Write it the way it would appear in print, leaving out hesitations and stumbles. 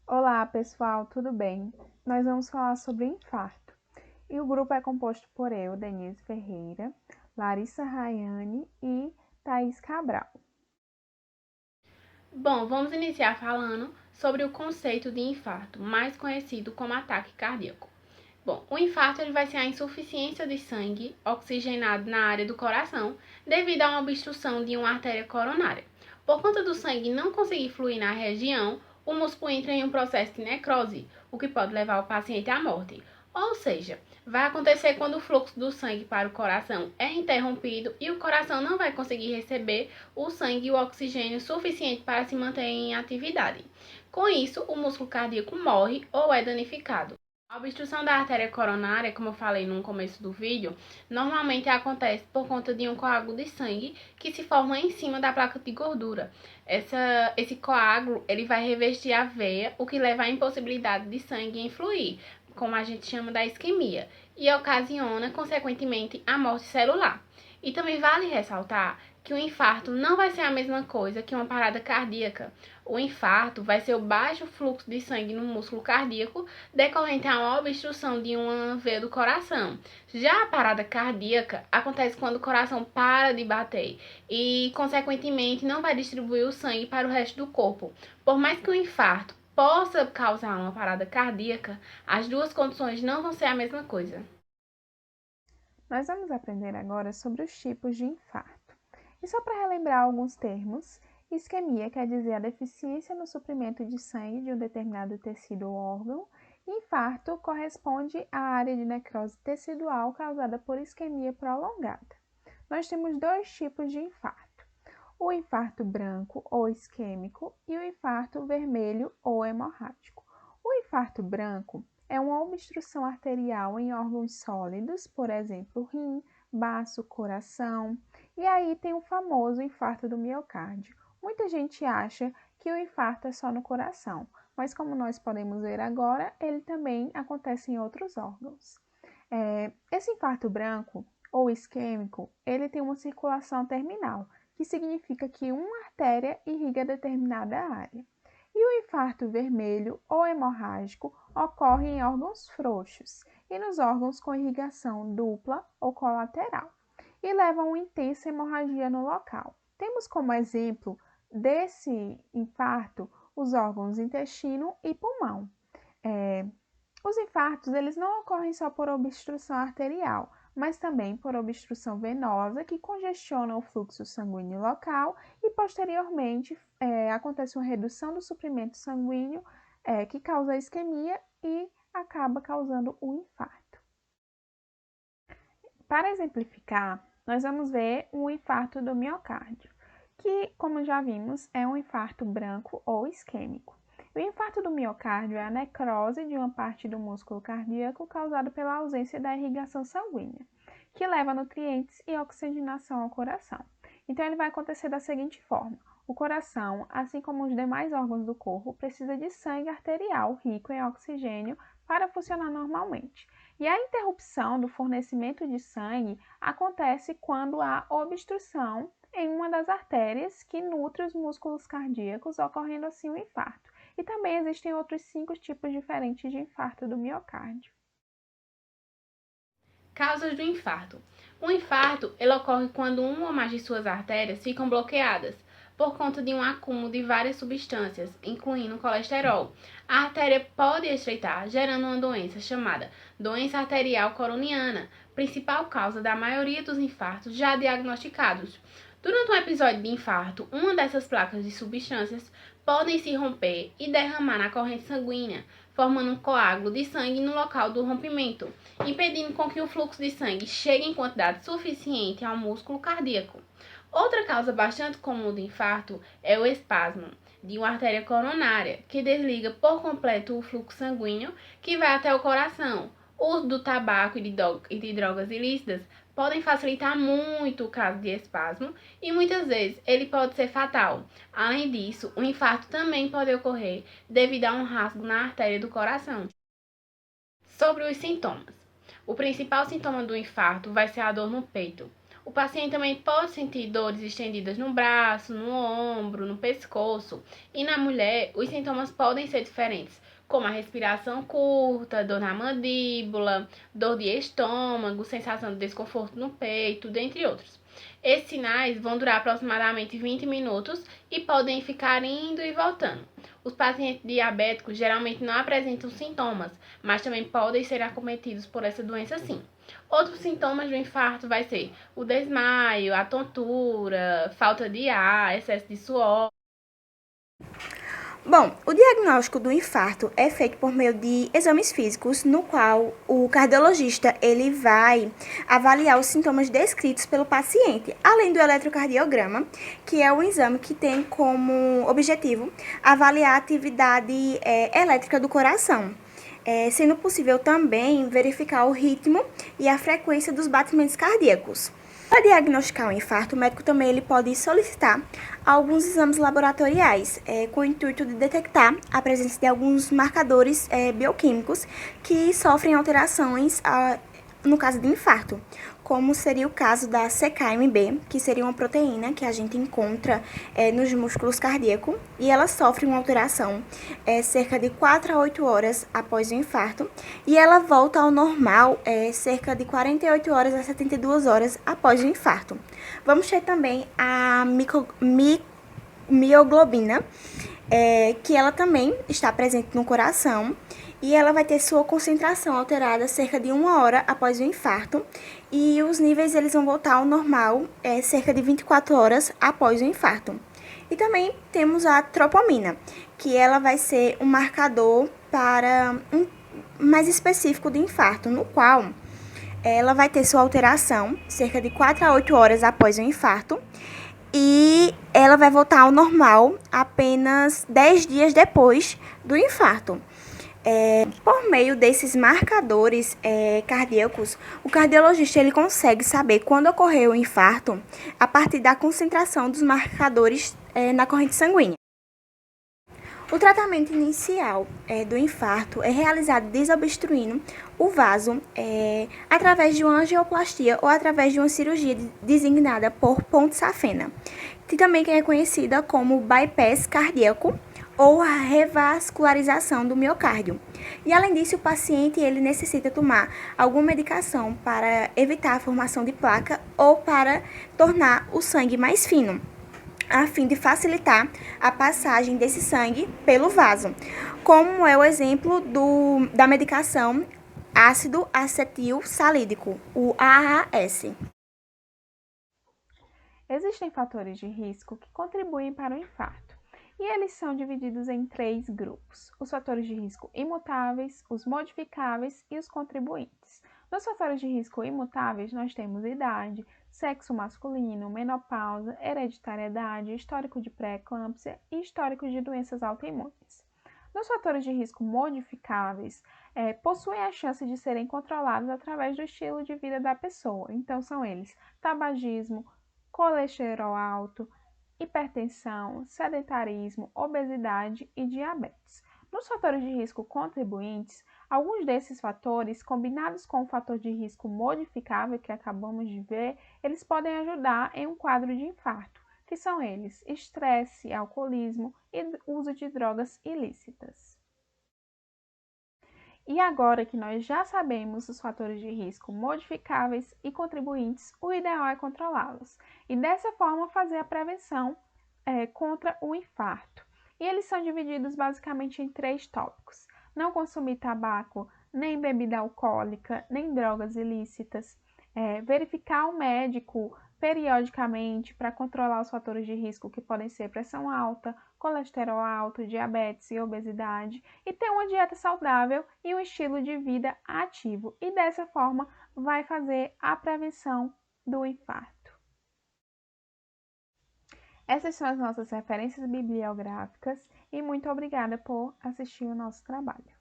Olá, pessoal, tudo bem? Nós vamos falar sobre infarto. E o grupo é composto por eu, Denise Ferreira, Larissa Rayane e Thaís Cabral. Bom, vamos iniciar falando sobre o conceito de infarto, mais conhecido como ataque cardíaco. Bom, o infarto ele vai ser a insuficiência de sangue oxigenado na área do coração devido a uma obstrução de uma artéria coronária. Por conta do sangue não conseguir fluir na região, o músculo entra em um processo de necrose, o que pode levar o paciente à morte. Ou seja, vai acontecer quando o fluxo do sangue para o coração é interrompido e o coração não vai conseguir receber o sangue e o oxigênio suficiente para se manter em atividade. Com isso, o músculo cardíaco morre ou é danificado. A obstrução da artéria coronária, como eu falei no começo do vídeo, normalmente acontece por conta de um coágulo de sangue que se forma em cima da placa de gordura. Esse coágulo ele vai revestir a veia, o que leva à impossibilidade de sangue em fluir, como a gente chama da isquemia, e ocasiona, consequentemente, a morte celular. E também vale ressaltar que o infarto não vai ser a mesma coisa que uma parada cardíaca. O infarto vai ser o baixo fluxo de sangue no músculo cardíaco decorrente a uma obstrução de uma veia do coração. Já a parada cardíaca acontece quando o coração para de bater e, consequentemente, não vai distribuir o sangue para o resto do corpo. Por mais que o infarto possa causar uma parada cardíaca, as duas condições não vão ser a mesma coisa. Nós vamos aprender agora sobre os tipos de infarto. E só para relembrar alguns termos, isquemia quer dizer a deficiência no suprimento de sangue de um determinado tecido ou órgão, e infarto corresponde à área de necrose tecidual causada por isquemia prolongada. Nós temos dois tipos de infarto: o infarto branco ou isquêmico e o infarto vermelho ou hemorrágico. O infarto branco é uma obstrução arterial em órgãos sólidos, por exemplo, rim, baço, coração. E aí tem o famoso infarto do miocárdio. Muita gente acha que o infarto é só no coração, mas como nós podemos ver agora, ele também acontece em outros órgãos. Esse infarto branco ou isquêmico, ele tem uma circulação terminal, que significa que uma artéria irriga determinada área. E o infarto vermelho ou hemorrágico ocorre em órgãos frouxos e nos órgãos com irrigação dupla ou colateral e leva a uma intensa hemorragia no local. Temos como exemplo desse infarto os órgãos intestino e pulmão. Os infartos eles não ocorrem só por obstrução arterial, mas também por obstrução venosa, que congestiona o fluxo sanguíneo local e, posteriormente, acontece uma redução do suprimento sanguíneo, que causa isquemia e acaba causando um infarto. Para exemplificar, nós vamos ver o infarto do miocárdio, que, como já vimos, é um infarto branco ou isquêmico. O infarto do miocárdio é a necrose de uma parte do músculo cardíaco causada pela ausência da irrigação sanguínea, que leva nutrientes e oxigenação ao coração. Então, ele vai acontecer da seguinte forma: o coração, assim como os demais órgãos do corpo, precisa de sangue arterial rico em oxigênio para funcionar normalmente. E a interrupção do fornecimento de sangue acontece quando há obstrução em uma das artérias que nutre os músculos cardíacos, ocorrendo assim o infarto. E também existem outros 5 tipos diferentes de infarto do miocárdio. Causas do infarto. O infarto ele ocorre quando uma ou mais de suas artérias ficam bloqueadas por conta de um acúmulo de várias substâncias, incluindo colesterol. A artéria pode estreitar, gerando uma doença chamada doença arterial coroniana, principal causa da maioria dos infartos já diagnosticados. Durante um episódio de infarto, uma dessas placas de substâncias podem se romper e derramar na corrente sanguínea, formando um coágulo de sangue no local do rompimento, impedindo com que o fluxo de sangue chegue em quantidade suficiente ao músculo cardíaco. Outra causa bastante comum de infarto é o espasmo de uma artéria coronária, que desliga por completo o fluxo sanguíneo que vai até o coração. O uso do tabaco e de drogas ilícitas podem facilitar muito o caso de espasmo e muitas vezes ele pode ser fatal. Além disso, o infarto também pode ocorrer devido a um rasgo na artéria do coração. Sobre os sintomas. O principal sintoma do infarto vai ser a dor no peito. O paciente também pode sentir dores estendidas no braço, no ombro, no pescoço. E na mulher, os sintomas podem ser diferentes, como a respiração curta, dor na mandíbula, dor de estômago, sensação de desconforto no peito, dentre outros. Esses sinais vão durar aproximadamente 20 minutos e podem ficar indo e voltando. Os pacientes diabéticos geralmente não apresentam sintomas, mas também podem ser acometidos por essa doença sim. Outros sintomas do infarto vai ser o desmaio, a tontura, falta de ar, excesso de suor. Bom, o diagnóstico do infarto é feito por meio de exames físicos, no qual o cardiologista ele vai avaliar os sintomas descritos pelo paciente, além do eletrocardiograma, que é um exame que tem como objetivo avaliar a atividade elétrica do coração. Sendo possível também verificar o ritmo e a frequência dos batimentos cardíacos. Para diagnosticar o infarto, o médico também ele pode solicitar alguns exames laboratoriais com o intuito de detectar a presença de alguns marcadores bioquímicos que sofrem alterações no caso de infarto, como seria o caso da CKMB, que seria uma proteína que a gente encontra nos músculos cardíacos, e ela sofre uma alteração cerca de 4 a 8 horas após o infarto, e ela volta ao normal cerca de 48 horas a 72 horas após o infarto. Vamos ter também a mioglobina, que ela também está presente no coração, e ela vai ter sua concentração alterada cerca de 1 hora após o infarto, e os níveis eles vão voltar ao normal cerca de 24 horas após o infarto. E também temos a tropomina, que ela vai ser um marcador para mais específico de infarto, no qual ela vai ter sua alteração cerca de 4 a 8 horas após o infarto, e ela vai voltar ao normal apenas 10 dias depois do infarto. Por meio desses marcadores cardíacos, o cardiologista ele consegue saber quando ocorreu o infarto a partir da concentração dos marcadores na corrente sanguínea. O tratamento inicial do infarto é realizado desobstruindo o vaso através de uma angioplastia ou através de uma cirurgia designada por ponte-safena, que também é conhecida como bypass cardíaco ou a revascularização do miocárdio. E além disso, o paciente ele necessita tomar alguma medicação para evitar a formação de placa ou para tornar o sangue mais fino, a fim de facilitar a passagem desse sangue pelo vaso, como é o exemplo da medicação ácido acetil salídico, o AAS. Existem fatores de risco que contribuem para o infarto, e eles são divididos em 3 grupos: os fatores de risco imutáveis, os modificáveis e os contribuintes. Nos fatores de risco imutáveis, nós temos idade, sexo masculino, menopausa, hereditariedade, histórico de pré-eclâmpsia e histórico de doenças autoimunes. Nos fatores de risco modificáveis, possuem a chance de serem controlados através do estilo de vida da pessoa. Então, são eles: tabagismo, colesterol alto, hipertensão, sedentarismo, obesidade e diabetes. Nos fatores de risco contribuintes, alguns desses fatores, combinados com o fator de risco modificável que acabamos de ver, eles podem ajudar em um quadro de infarto, que são eles: estresse, alcoolismo e uso de drogas ilícitas. E agora que nós já sabemos os fatores de risco modificáveis e contribuintes, o ideal é controlá-los e dessa forma fazer a prevenção contra o infarto. E eles são divididos basicamente em 3 tópicos: não consumir tabaco, nem bebida alcoólica, nem drogas ilícitas, verificar o médico periodicamente para controlar os fatores de risco que podem ser pressão alta, colesterol alto, diabetes e obesidade, e ter uma dieta saudável e um estilo de vida ativo. E dessa forma vai fazer a prevenção do infarto. Essas são as nossas referências bibliográficas e muito obrigada por assistir o nosso trabalho.